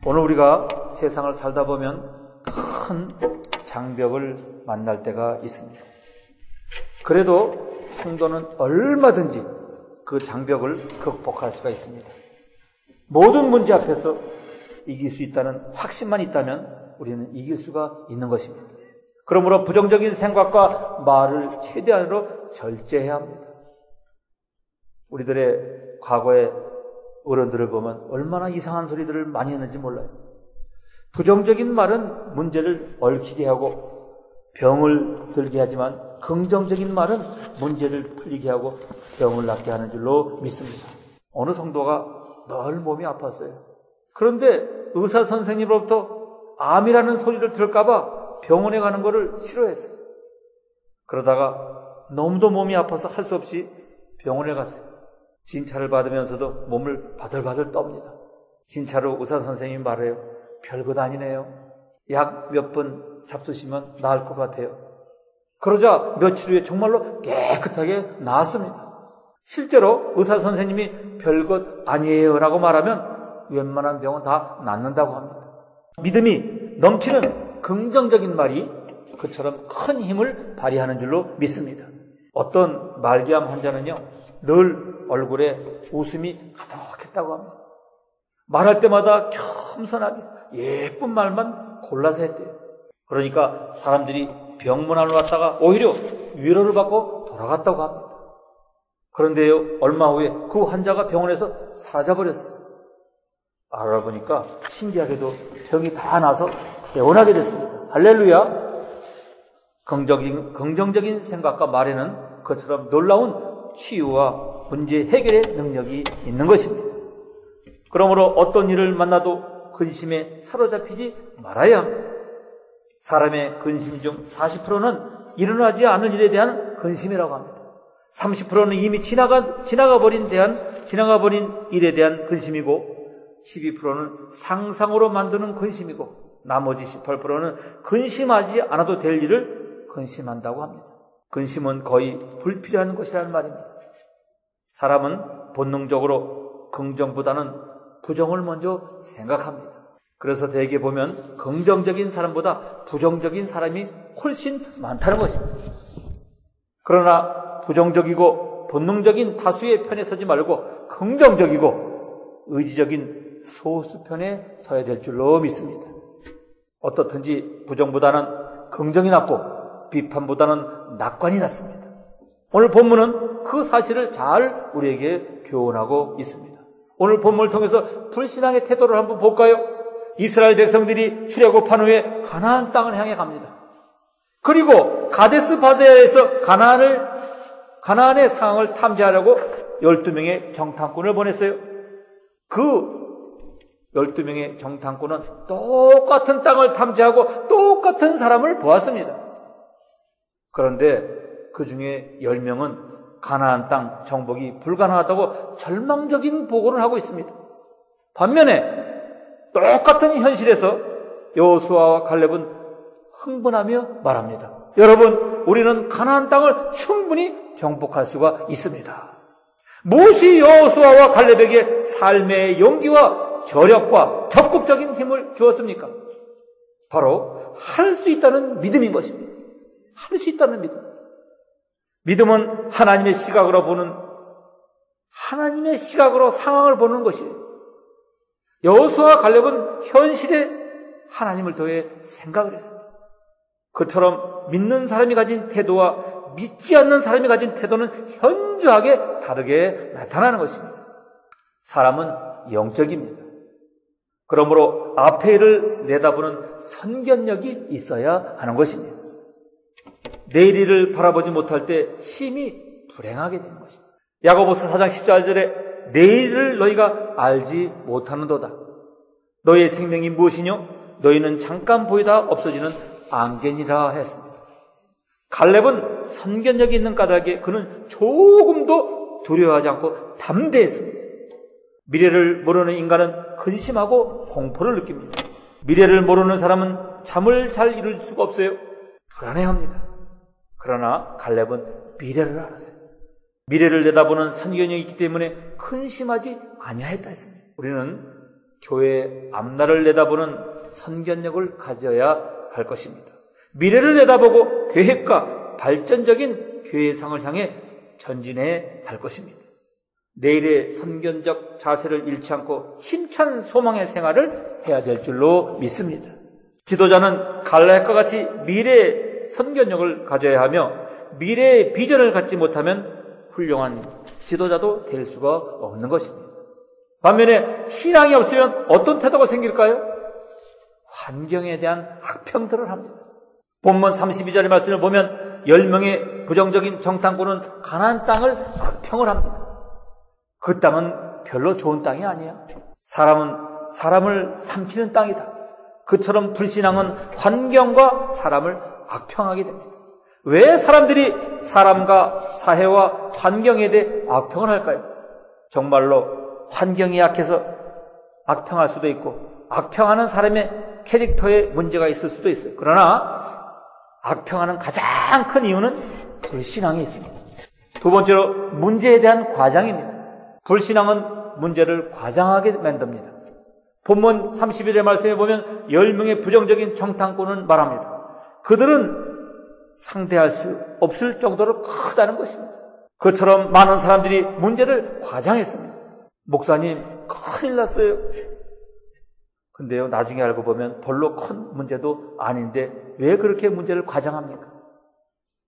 오늘 우리가 세상을 살다 보면 큰 장벽을 만날 때가 있습니다. 그래도 성도는 얼마든지 그 장벽을 극복할 수가 있습니다. 모든 문제 앞에서 이길 수 있다는 확신만 있다면 우리는 이길 수가 있는 것입니다. 그러므로 부정적인 생각과 말을 최대한으로 절제해야 합니다. 우리들의 과거의 어른들을 보면 얼마나 이상한 소리들을 많이 했는지 몰라요. 부정적인 말은 문제를 얽히게 하고 병을 들게 하지만 긍정적인 말은 문제를 풀리게 하고 병을 낫게 하는 줄로 믿습니다. 어느 성도가 늘 몸이 아팠어요. 그런데 의사 선생님으로부터 암이라는 소리를 들을까봐 병원에 가는 것을 싫어했어요. 그러다가 너무도 몸이 아파서 할 수 없이 병원에 갔어요. 진찰을 받으면서도 몸을 바들바들 떱니다. 진찰로 의사 선생님이 말해요. 별것 아니네요. 약 몇 번 잡수시면 나을 것 같아요. 그러자 며칠 후에 정말로 깨끗하게 나았습니다. 실제로 의사 선생님이 별것 아니에요 라고 말하면 웬만한 병은 다 낫는다고 합니다. 믿음이 넘치는 긍정적인 말이 그처럼 큰 힘을 발휘하는 줄로 믿습니다. 어떤 말기암 환자는요, 늘 얼굴에 웃음이 가득했다고 합니다. 말할 때마다 겸손하게 예쁜 말만 골라서 했대요. 그러니까 사람들이 병문안으로 왔다가 오히려 위로를 받고 돌아갔다고 합니다. 그런데요, 얼마 후에 그 환자가 병원에서 사라져버렸어요. 알아보니까 신기하게도 병이 다 나서 퇴원하게 됐습니다. 할렐루야! 긍정적인 생각과 말에는 그처럼 놀라운 치유와 문제 해결의 능력이 있는 것입니다. 그러므로 어떤 일을 만나도 근심에 사로잡히지 말아야 합니다. 사람의 근심 중 40%는 일어나지 않을 일에 대한 근심이라고 합니다. 30%는 이미 지나가 버린 일에 대한 근심이고 12%는 상상으로 만드는 근심이고 나머지 18%는 근심하지 않아도 될 일을 근심한다고 합니다. 근심은 거의 불필요한 것이라는 말입니다. 사람은 본능적으로 긍정보다는 부정을 먼저 생각합니다. 그래서 대개 보면 긍정적인 사람보다 부정적인 사람이 훨씬 많다는 것입니다. 그러나 부정적이고 본능적인 다수의 편에 서지 말고 긍정적이고 의지적인 소수 편에 서야 될 줄로 믿습니다. 어떻든지 부정보다는 긍정이 낫고 비판보다는 낙관이 낫습니다. 오늘 본문은 그 사실을 잘 우리에게 교훈하고 있습니다. 오늘 본문을 통해서 불신앙의 태도를 한번 볼까요? 이스라엘 백성들이 출애굽한 후에 가나안 땅을 향해 갑니다. 그리고 가데스 바네아에서 가나안의 상황을 탐지하려고 12명의 정탐꾼을 보냈어요. 그 12명의 정탐꾼은 똑같은 땅을 탐지하고 똑같은 사람을 보았습니다. 그런데 그 중에 10명은 가나안 땅 정복이 불가능하다고 절망적인 보고를 하고 있습니다. 반면에 똑같은 현실에서 여호수아와 갈렙은 흥분하며 말합니다. 여러분, 우리는 가나안 땅을 충분히 정복할 수가 있습니다. 무엇이 여호수아와 갈렙에게 삶의 용기와 저력과 적극적인 힘을 주었습니까? 바로 할 수 있다는 믿음인 것입니다. 할 수 있다는 믿음. 믿음은 하나님의 시각으로 상황을 보는 것이에요. 여호수아와 갈렙은 현실에 하나님을 더해 생각을 했습니다. 그처럼 믿는 사람이 가진 태도와 믿지 않는 사람이 가진 태도는 현저하게 다르게 나타나는 것입니다. 사람은 영적입니다. 그러므로 앞의 일을 내다보는 선견력이 있어야 하는 것입니다. 내일 일을 바라보지 못할 때 심히 불행하게 되는 것입니다. 야고보서 4장 14절에 내일을 너희가 알지 못하는도다. 너희의 생명이 무엇이뇨? 너희는 잠깐 보이다 없어지는 안개니라 했습니다. 갈렙은 선견력이 있는 까닭에 그는 조금도 두려워하지 않고 담대했습니다. 미래를 모르는 인간은 근심하고 공포를 느낍니다. 미래를 모르는 사람은 잠을 잘 이룰 수가 없어요. 불안해합니다. 그러나 갈렙은 미래를 알았어요. 미래를 내다보는 선견력이 있기 때문에 근심하지 아니하였다 했습니다. 우리는 교회의 앞날을 내다보는 선견력을 가져야 할 것입니다. 미래를 내다보고 계획과 발전적인 교회상을 향해 전진해야 할 것입니다. 내일의 선견적 자세를 잃지 않고 힘찬 소망의 생활을 해야 될 줄로 믿습니다. 지도자는 갈라앗과 같이 미래의 선견력을 가져야 하며 미래의 비전을 갖지 못하면 훌륭한 지도자도 될 수가 없는 것입니다. 반면에 신앙이 없으면 어떤 태도가 생길까요? 환경에 대한 악평들을 합니다. 본문 32절의 말씀을 보면 10명의 부정적인 정탐꾼은 가나안 땅을 악평을 합니다. 그 땅은 별로 좋은 땅이 아니야. 사람은 사람을 삼키는 땅이다. 그처럼 불신앙은 환경과 사람을 악평하게 됩니다. 왜 사람들이 사람과 사회와 환경에 대해 악평을 할까요? 정말로 환경이 약해서 악평할 수도 있고 악평하는 사람의 캐릭터에 문제가 있을 수도 있어요. 그러나 악평하는 가장 큰 이유는 불신앙이 있습니다. 두 번째로 문제에 대한 과장입니다. 불신앙은 문제를 과장하게 만듭니다. 본문 31절의 말씀에 보면 10명의 부정적인 정탐꾼은 말합니다. 그들은 상대할 수 없을 정도로 크다는 것입니다. 그처럼 많은 사람들이 문제를 과장했습니다. 목사님, 큰일 났어요. 근데요, 나중에 알고 보면 별로 큰 문제도 아닌데 왜 그렇게 문제를 과장합니까?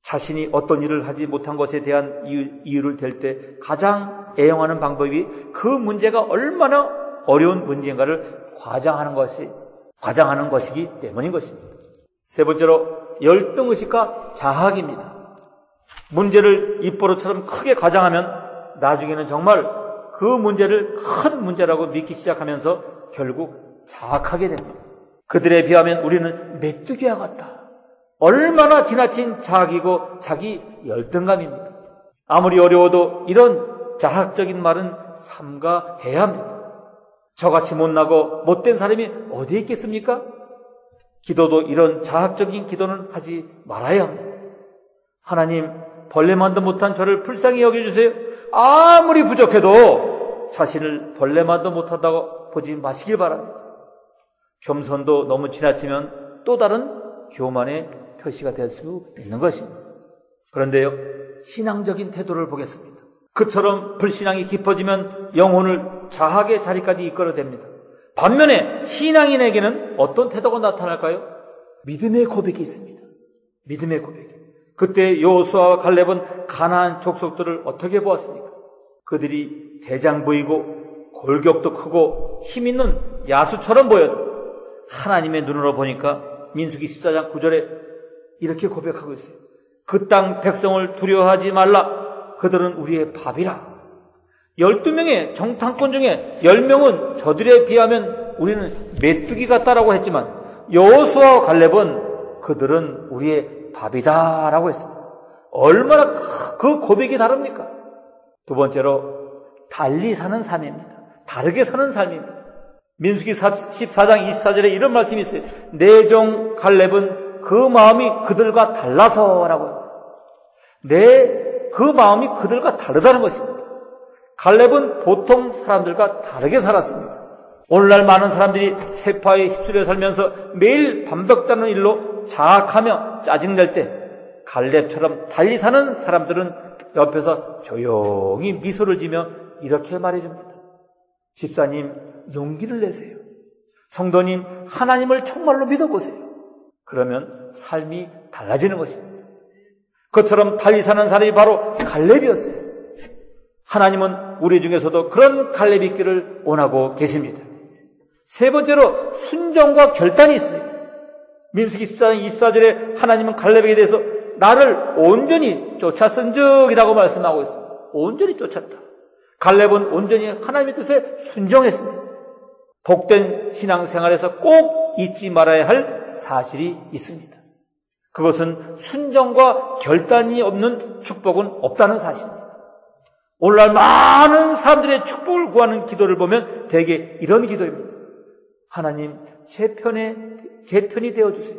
자신이 어떤 일을 하지 못한 것에 대한 이유를 댈 때 가장 애용하는 방법이 그 문제가 얼마나 어려운 문제인가를 과장하는 것이기 때문인 것입니다. 세 번째로 열등의식과 자학입니다. 문제를 입버릇처럼 크게 과장하면 나중에는 정말 그 문제를 큰 문제라고 믿기 시작하면서 결국 자학하게 됩니다. 그들에 비하면 우리는 메뚜기와 같다. 얼마나 지나친 자학이고 자기 열등감입니까? 아무리 어려워도 이런 자학적인 말은 삼가해야 합니다. 저같이 못나고 못된 사람이 어디에 있겠습니까? 기도도 이런 자학적인 기도는 하지 말아야 합니다. 하나님, 벌레만도 못한 저를 불쌍히 여겨주세요. 아무리 부족해도 자신을 벌레만도 못하다고 보지 마시길 바랍니다. 겸손도 너무 지나치면 또 다른 교만의 표시가 될 수 있는 것입니다. 그런데요, 신앙적인 태도를 보겠습니다. 그처럼 불신앙이 깊어지면 영혼을 자학의 자리까지 이끌어댑니다. 반면에 신앙인에게는 어떤 태도가 나타날까요? 믿음의 고백이 있습니다. 믿음의 고백. 그때 여호수아와 갈렙은 가나안 족속들을 어떻게 보았습니까? 그들이 대장 보이고 골격도 크고 힘 있는 야수처럼 보여도 하나님의 눈으로 보니까 민수기 14장 9절에 이렇게 고백하고 있어요. 그 땅 백성을 두려워하지 말라. 그들은 우리의 밥이라. 12명의 정탐꾼 중에 10명은 저들에 비하면 우리는 메뚜기 같다라고 했지만 여호수아와 갈렙은 그들은 우리의 밥이다라고 했습니다. 얼마나 그 고백이 다릅니까? 두 번째로 달리 사는 삶입니다. 다르게 사는 삶입니다. 민수기 14장 24절에 이런 말씀이 있어요. 내 종 갈렙은 그 마음이 그들과 달라서라고 합니다. 그 마음이 그들과 다르다는 것입니다. 갈렙은 보통 사람들과 다르게 살았습니다. 오늘날 많은 사람들이 세파에 휩쓸려 살면서 매일 반복되는 일로 자학하며 짜증낼 때 갈렙처럼 달리 사는 사람들은 옆에서 조용히 미소를 지며 이렇게 말해줍니다. 집사님, 용기를 내세요. 성도님, 하나님을 정말로 믿어보세요. 그러면 삶이 달라지는 것입니다. 그처럼 달리 사는 사람이 바로 갈렙이었어요. 하나님은 우리 중에서도 그런 갈렙이 있기를 원하고 계십니다. 세 번째로 순종과 결단이 있습니다. 민수기 14장 24절에 하나님은 갈렙에게 대해서 나를 온전히 쫓았은즉이라고 말씀하고 있습니다. 온전히 쫓았다. 갈렙은 온전히 하나님의 뜻에 순종했습니다. 복된 신앙생활에서 꼭 잊지 말아야 할 사실이 있습니다. 그것은 순종과 결단이 없는 축복은 없다는 사실입니다. 오늘날 많은 사람들의 축복을 구하는 기도를 보면 대개 이런 기도입니다. 하나님, 제 편이 되어주세요.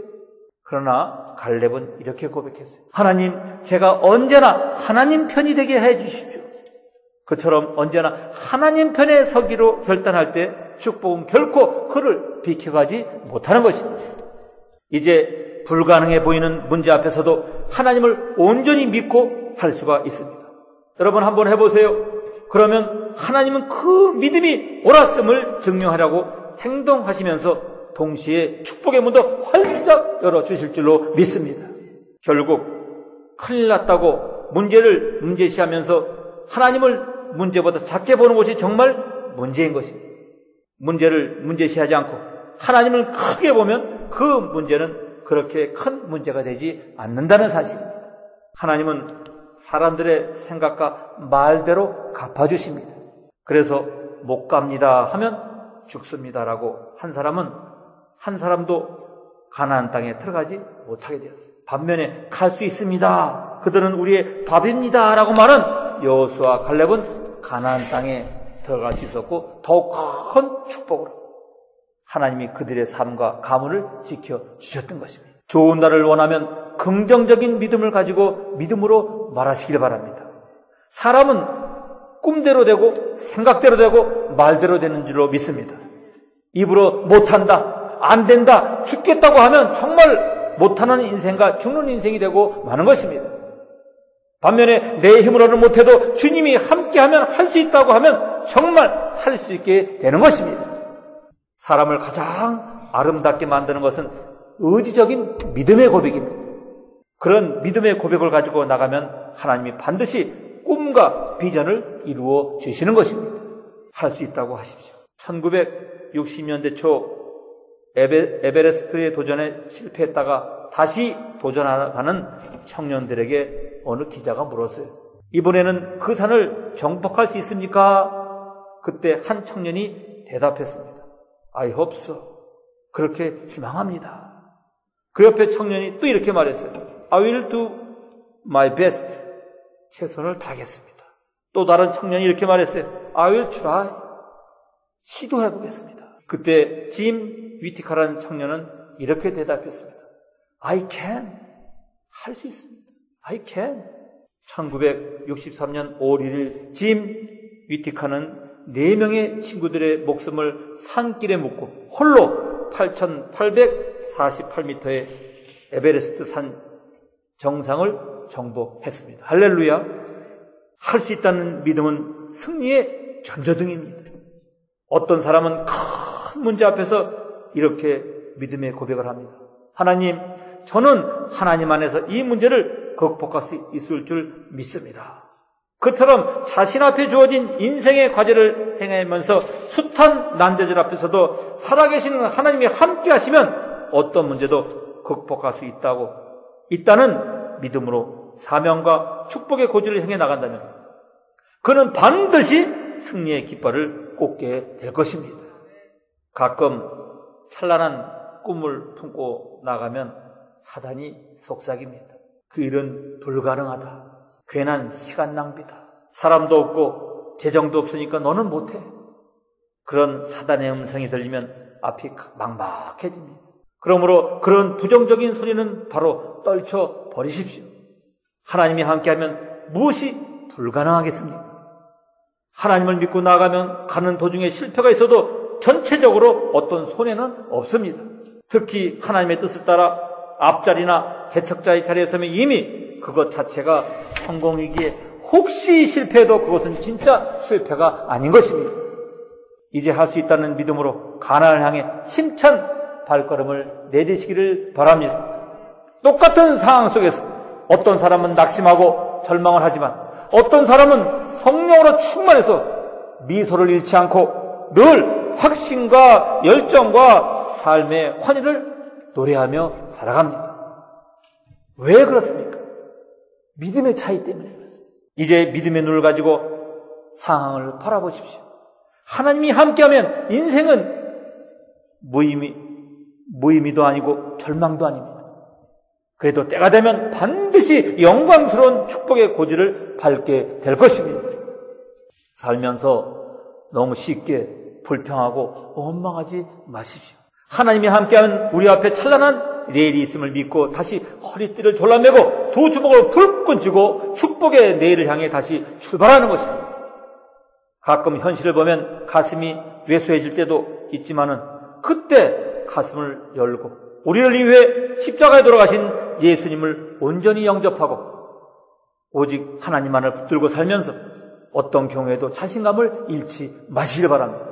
그러나 갈렙은 이렇게 고백했어요. 하나님, 제가 언제나 하나님 편이 되게 해주십시오. 그처럼 언제나 하나님 편에 서기로 결단할 때 축복은 결코 그를 비켜가지 못하는 것입니다. 이제 불가능해 보이는 문제 앞에서도 하나님을 온전히 믿고 할 수가 있습니다. 여러분 한번 해보세요. 그러면 하나님은 그 믿음이 옳았음을 증명하려고 행동하시면서 동시에 축복의 문도 활짝 열어주실 줄로 믿습니다. 결국 큰일 났다고 문제를 문제시하면서 하나님을 문제보다 작게 보는 것이 정말 문제인 것입니다. 문제를 문제시하지 않고 하나님을 크게 보면 그 문제는 그렇게 큰 문제가 되지 않는다는 사실입니다. 하나님은 사람들의 생각과 말대로 갚아주십니다. 그래서 못 갑니다 하면 죽습니다라고 한 사람도 가나안 땅에 들어가지 못하게 되었어요. 반면에 갈 수 있습니다. 그들은 우리의 밥입니다 라고 말한 여호수아와 갈렙은 가나안 땅에 들어갈 수 있었고 더욱 큰 축복으로 하나님이 그들의 삶과 가문을 지켜주셨던 것입니다. 좋은 날을 원하면 긍정적인 믿음을 가지고 믿음으로 말하시길 바랍니다. 사람은 꿈대로 되고 생각대로 되고 말대로 되는 줄로 믿습니다. 입으로 못한다, 안 된다, 죽겠다고 하면 정말 못하는 인생과 죽는 인생이 되고 마는 것입니다. 반면에 내 힘으로는 못해도 주님이 함께하면 할 수 있다고 하면 정말 할 수 있게 되는 것입니다. 사람을 가장 아름답게 만드는 것은 의지적인 믿음의 고백입니다. 그런 믿음의 고백을 가지고 나가면 하나님이 반드시 꿈과 비전을 이루어 주시는 것입니다. 할 수 있다고 하십시오. 1960년대 초 에베레스트의 도전에 실패했다가 다시 도전하는 청년들에게 어느 기자가 물었어요. 이번에는 그 산을 정복할 수 있습니까? 그때 한 청년이 대답했습니다. I hope so. 그렇게 희망합니다. 그 옆에 청년이 또 이렇게 말했어요. I will do my best. 최선을 다하겠습니다. 또 다른 청년이 이렇게 말했어요. I will try. 시도해보겠습니다. 그때 짐 위티카라는 청년은 이렇게 대답했습니다. I can. 할 수 있습니다. I can. 1963년 5월 1일 짐 위티카는 4명의 친구들의 목숨을 산길에 묻고 홀로 8,848m의 에베레스트 산 정상을 정복했습니다. 할렐루야. 할 수 있다는 믿음은 승리의 전조등입니다. 어떤 사람은 큰 문제 앞에서 이렇게 믿음의 고백을 합니다. 하나님, 저는 하나님 안에서 이 문제를 극복할 수 있을 줄 믿습니다. 그처럼 자신 앞에 주어진 인생의 과제를 행하면서 숱한 난제들 앞에서도 살아계시는 하나님이 함께 하시면 어떤 문제도 극복할 수 있다는 믿음으로 사명과 축복의 고지를 행해 나간다면 그는 반드시 승리의 깃발을 꽂게 될 것입니다. 가끔 찬란한 꿈을 품고 나가면 사단이 속삭입니다. 그 일은 불가능하다. 괜한 시간 낭비다. 사람도 없고 재정도 없으니까 너는 못해. 그런 사단의 음성이 들리면 앞이 막막해집니다. 그러므로 그런 부정적인 소리는 바로 떨쳐 버리십시오. 하나님이 함께하면 무엇이 불가능하겠습니까? 하나님을 믿고 나아가면 가는 도중에 실패가 있어도 전체적으로 어떤 손해는 없습니다. 특히 하나님의 뜻을 따라 앞자리나 개척자의 자리에 서면 이미 그것 자체가 성공이기에 혹시 실패해도 그것은 진짜 실패가 아닌 것입니다. 이제 할 수 있다는 믿음으로 가나안을 향해 힘찬 발걸음을 내디시기를 바랍니다. 똑같은 상황 속에서 어떤 사람은 낙심하고 절망을 하지만 어떤 사람은 성령으로 충만해서 미소를 잃지 않고 늘 확신과 열정과 삶의 환희를 노래하며 살아갑니다. 왜 그렇습니까? 믿음의 차이 때문에 그렇습니다. 이제 믿음의 눈을 가지고 상황을 바라보십시오. 하나님이 함께하면 인생은 무의미도 아니고 절망도 아닙니다. 그래도 때가 되면 반드시 영광스러운 축복의 고지를 밟게 될 것입니다. 살면서 너무 쉽게 불평하고 원망하지 마십시오. 하나님이 함께하면 우리 앞에 찬란한 내일이 있음을 믿고 다시 허리띠를 졸라매고 두 주먹을 불끈 쥐고 축복의 내일을 향해 다시 출발하는 것입니다. 가끔 현실을 보면 가슴이 왜소해질 때도 있지만은 그때 가슴을 열고 우리를 위해 십자가에 돌아가신 예수님을 온전히 영접하고 오직 하나님만을 붙들고 살면서 어떤 경우에도 자신감을 잃지 마시길 바랍니다.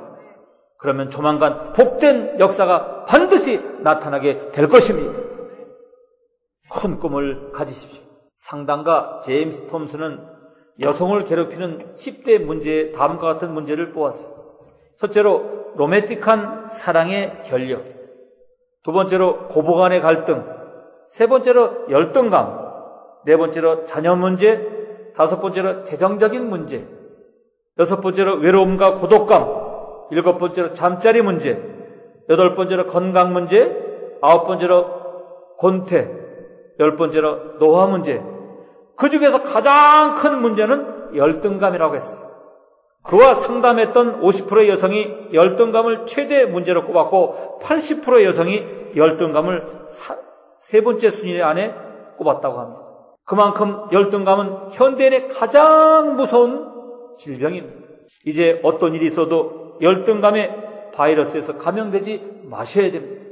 그러면 조만간 복된 역사가 반드시 나타나게 될 것입니다. 큰 꿈을 가지십시오. 상당가 제임스 톰슨은 여성을 괴롭히는 10대 문제에 다음과 같은 문제를 보았어요. 첫째로 로맨틱한 사랑의 결력, 두 번째로 고부 간의 갈등, 세 번째로 열등감, 네 번째로 자녀 문제, 다섯 번째로 재정적인 문제, 여섯 번째로 외로움과 고독감, 일곱 번째로 잠자리 문제, 여덟 번째로 건강 문제, 아홉 번째로 곤태, 열 번째로 노화 문제. 그 중에서 가장 큰 문제는 열등감이라고 했어요. 그와 상담했던 50%의 여성이 열등감을 최대 문제로 꼽았고 80%의 여성이 열등감을 세 번째 순위 안에 꼽았다고 합니다. 그만큼 열등감은 현대인의 가장 무서운 질병입니다. 이제 어떤 일이 있어도 열등감의 바이러스에서 감염되지 마셔야 됩니다.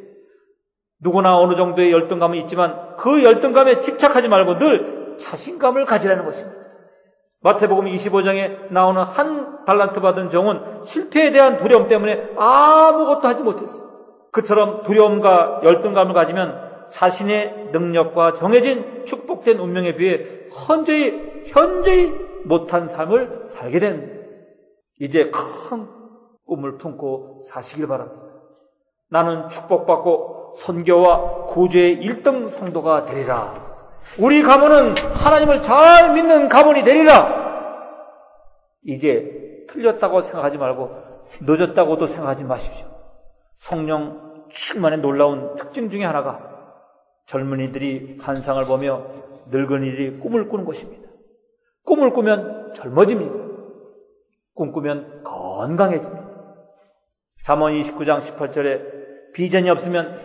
누구나 어느 정도의 열등감은 있지만 그 열등감에 집착하지 말고 늘 자신감을 가지라는 것입니다. 마태복음 25장에 나오는 한 달란트 받은 종은 실패에 대한 두려움 때문에 아무것도 하지 못했어요. 그처럼 두려움과 열등감을 가지면 자신의 능력과 정해진 축복된 운명에 비해 현저히 못한 삶을 살게 됩니다. 이제 큰 꿈을 품고 사시길 바랍니다. 나는 축복받고 선교와 구주의 1등 성도가 되리라. 우리 가문은 하나님을 잘 믿는 가문이 되리라. 이제 틀렸다고 생각하지 말고 늦었다고도 생각하지 마십시오. 성령 충만의 놀라운 특징 중에 하나가 젊은이들이 환상을 보며 늙은이들이 꿈을 꾸는 것입니다. 꿈을 꾸면 젊어집니다. 꿈꾸면 건강해집니다. 잠언 29장 18절에 비전이 없으면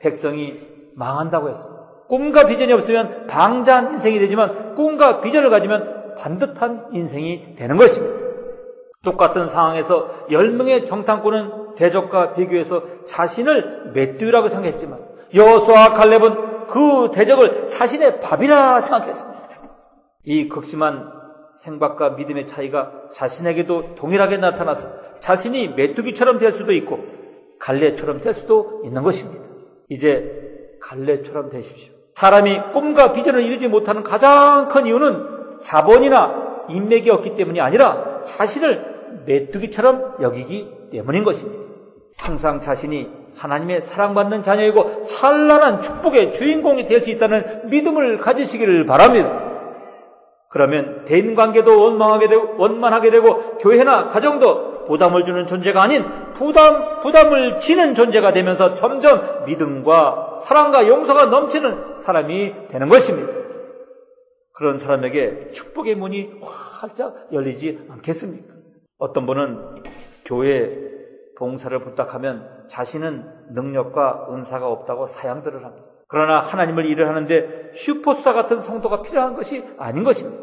백성이 망한다고 했습니다. 꿈과 비전이 없으면 방자한 인생이 되지만 꿈과 비전을 가지면 반듯한 인생이 되는 것입니다. 똑같은 상황에서 10명의 정탐꾼은 대적과 비교해서 자신을 메뚜기라고 생각했지만 여호수아와 갈렙은 그 대적을 자신의 밥이라 생각했습니다. 이 극심한 생각과 믿음의 차이가 자신에게도 동일하게 나타나서 자신이 메뚜기처럼 될 수도 있고 갈렙처럼 될 수도 있는 것입니다. 이제 갈렙처럼 되십시오. 사람이 꿈과 비전을 이루지 못하는 가장 큰 이유는 자본이나 인맥이 없기 때문이 아니라 자신을 메뚜기처럼 여기기 때문인 것입니다. 항상 자신이 하나님의 사랑받는 자녀이고 찬란한 축복의 주인공이 될 수 있다는 믿음을 가지시기를 바랍니다. 그러면 대인관계도 원만하게 되고 교회나 가정도 부담을 주는 존재가 아닌 부담을 지는 존재가 되면서 점점 믿음과 사랑과 용서가 넘치는 사람이 되는 것입니다. 그런 사람에게 축복의 문이 활짝 열리지 않겠습니까? 어떤 분은 교회 봉사를 부탁하면 자신은 능력과 은사가 없다고 사양들을 합니다. 그러나 하나님을 일을 하는데 슈퍼스타 같은 성도가 필요한 것이 아닌 것입니다.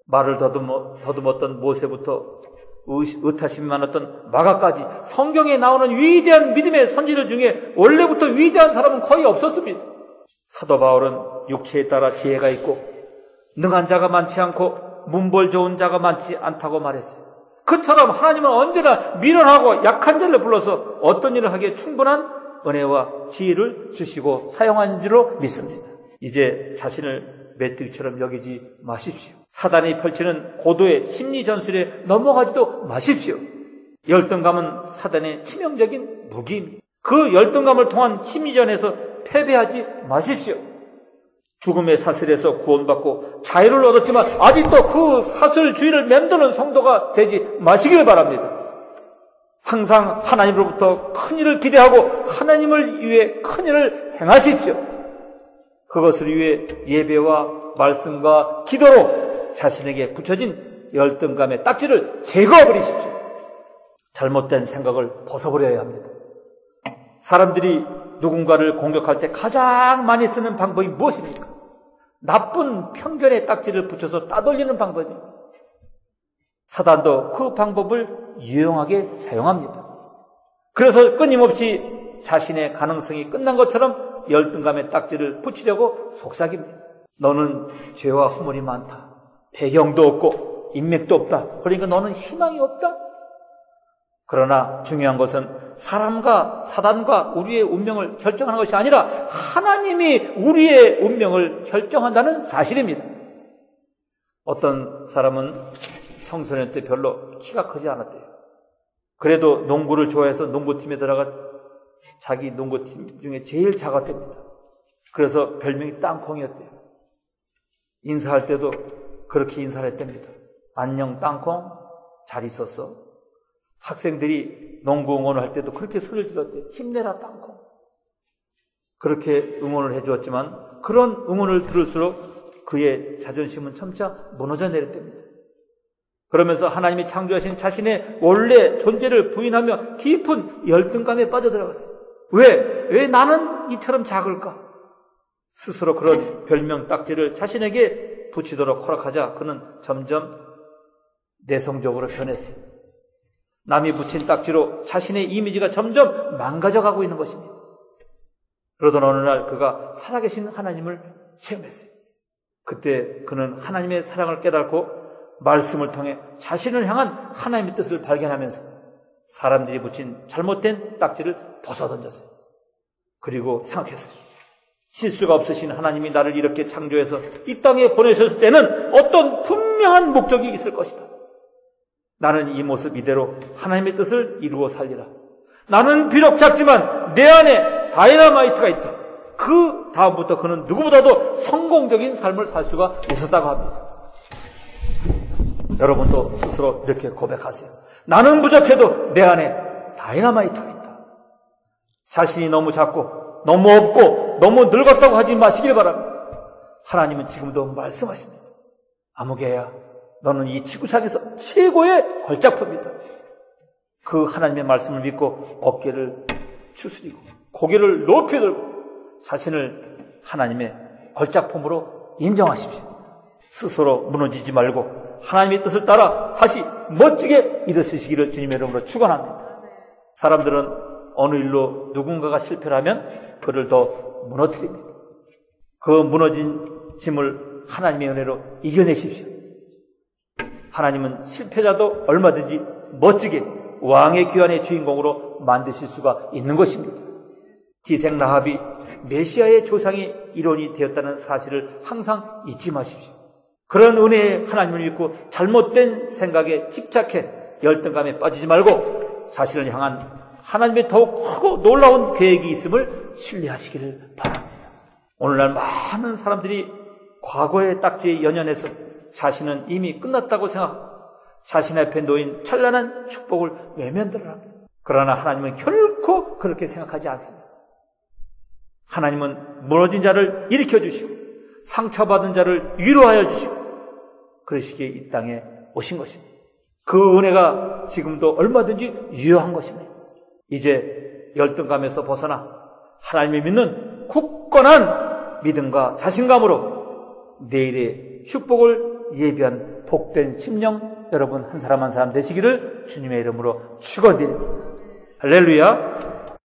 말을 더듬었던 모세부터 의타심이 많았던 마가까지 성경에 나오는 위대한 믿음의 선지들 중에 원래부터 위대한 사람은 거의 없었습니다. 사도 바울은 육체에 따라 지혜가 있고 능한 자가 많지 않고 문벌 좋은 자가 많지 않다고 말했어요. 그처럼 하나님은 언제나 미련하고 약한 자를 불러서 어떤 일을 하기에 충분한 은혜와 지혜를 주시고 사용하는 줄로 믿습니다. 이제 자신을 메뚜기처럼 여기지 마십시오. 사단이 펼치는 고도의 심리 전술에 넘어가지도 마십시오. 열등감은 사단의 치명적인 무기입니다. 그 열등감을 통한 심리전에서 패배하지 마십시오. 죽음의 사슬에서 구원받고 자유를 얻었지만 아직도 그 사슬주의를 맴도는 성도가 되지 마시길 바랍니다. 항상 하나님으로부터 큰일을 기대하고 하나님을 위해 큰일을 행하십시오. 그것을 위해 예배와 말씀과 기도로 자신에게 붙여진 열등감의 딱지를 제거해버리십시오. 잘못된 생각을 벗어버려야 합니다. 사람들이 누군가를 공격할 때 가장 많이 쓰는 방법이 무엇입니까? 나쁜 편견의 딱지를 붙여서 따돌리는 방법입니다. 사단도 그 방법을 유용하게 사용합니다. 그래서 끊임없이 자신의 가능성이 끝난 것처럼 열등감의 딱지를 붙이려고 속삭입니다. 너는 죄와 허물이 많다. 배경도 없고 인맥도 없다. 그러니까 너는 희망이 없다. 그러나 중요한 것은 사람과 사단과 우리의 운명을 결정하는 것이 아니라 하나님이 우리의 운명을 결정한다는 사실입니다. 어떤 사람은 청소년 때 별로 키가 크지 않았대요. 그래도 농구를 좋아해서 농구팀에 들어가 자기 농구팀 중에 제일 작았답니다. 그래서 별명이 땅콩이었대요. 인사할 때도 그렇게 인사를 했답니다. 안녕 땅콩, 잘 있었어. 학생들이 농구 응원을 할 때도 그렇게 소리를 질렀대요. 힘내라 땅콩. 그렇게 응원을 해주었지만 그런 응원을 들을수록 그의 자존심은 점차 무너져 내렸답니다. 그러면서 하나님이 창조하신 자신의 원래 존재를 부인하며 깊은 열등감에 빠져들어갔어요. 왜 나는 이처럼 작을까? 스스로 그런 별명 딱지를 자신에게 붙이도록 허락하자 그는 점점 내성적으로 변했어요. 남이 붙인 딱지로 자신의 이미지가 점점 망가져가고 있는 것입니다. 그러던 어느 날 그가 살아계신 하나님을 체험했어요. 그때 그는 하나님의 사랑을 깨닫고 말씀을 통해 자신을 향한 하나님의 뜻을 발견하면서 사람들이 붙인 잘못된 딱지를 벗어던졌어요. 그리고 생각했어요. 실수가 없으신 하나님이 나를 이렇게 창조해서 이 땅에 보내셨을 때는 어떤 분명한 목적이 있을 것이다. 나는 이 모습 이대로 하나님의 뜻을 이루어 살리라. 나는 비록 작지만 내 안에 다이너마이트가 있다. 그 다음부터 그는 누구보다도 성공적인 삶을 살 수가 있었다고 합니다. 여러분도 스스로 이렇게 고백하세요. 나는 부족해도 내 안에 다이너마이트가 있다. 자신이 너무 작고 너무 없고 너무 늙었다고 하지 마시길 바랍니다. 하나님은 지금도 말씀하십니다. 아무개야, 너는 이 지구상에서 최고의 걸작품이다. 그 하나님의 말씀을 믿고 어깨를 추스리고 고개를 높이 들고 자신을 하나님의 걸작품으로 인정하십시오. 스스로 무너지지 말고 하나님의 뜻을 따라 다시 멋지게 일어서시기를 주님의 이름으로 축원합니다. 사람들은 어느 일로 누군가가 실패를 하면 그를 더 무너뜨립니다. 그 무너진 짐을 하나님의 은혜로 이겨내십시오. 하나님은 실패자도 얼마든지 멋지게 왕의 귀환의 주인공으로 만드실 수가 있는 것입니다. 기생 라합이 메시아의 조상이 이론이 되었다는 사실을 항상 잊지 마십시오. 그런 은혜에 하나님을 믿고 잘못된 생각에 집착해 열등감에 빠지지 말고 자신을 향한 하나님의 더욱 크고 놀라운 계획이 있음을 신뢰하시기를 바랍니다. 오늘날 많은 사람들이 과거의 딱지에 연연해서 자신은 이미 끝났다고 생각하고 자신 앞에 놓인 찬란한 축복을 외면들을 합니다. 그러나 하나님은 결코 그렇게 생각하지 않습니다. 하나님은 무너진 자를 일으켜 주시고 상처받은 자를 위로하여 주시고 그러시기에 이 땅에 오신 것입니다. 그 은혜가 지금도 얼마든지 유효한 것입니다. 이제 열등감에서 벗어나 하나님을 믿는 굳건한 믿음과 자신감으로 내일의 축복을 예비한 복된 심령 여러분 한 사람 한 사람 되시기를 주님의 이름으로 축원드립니다. 할렐루야.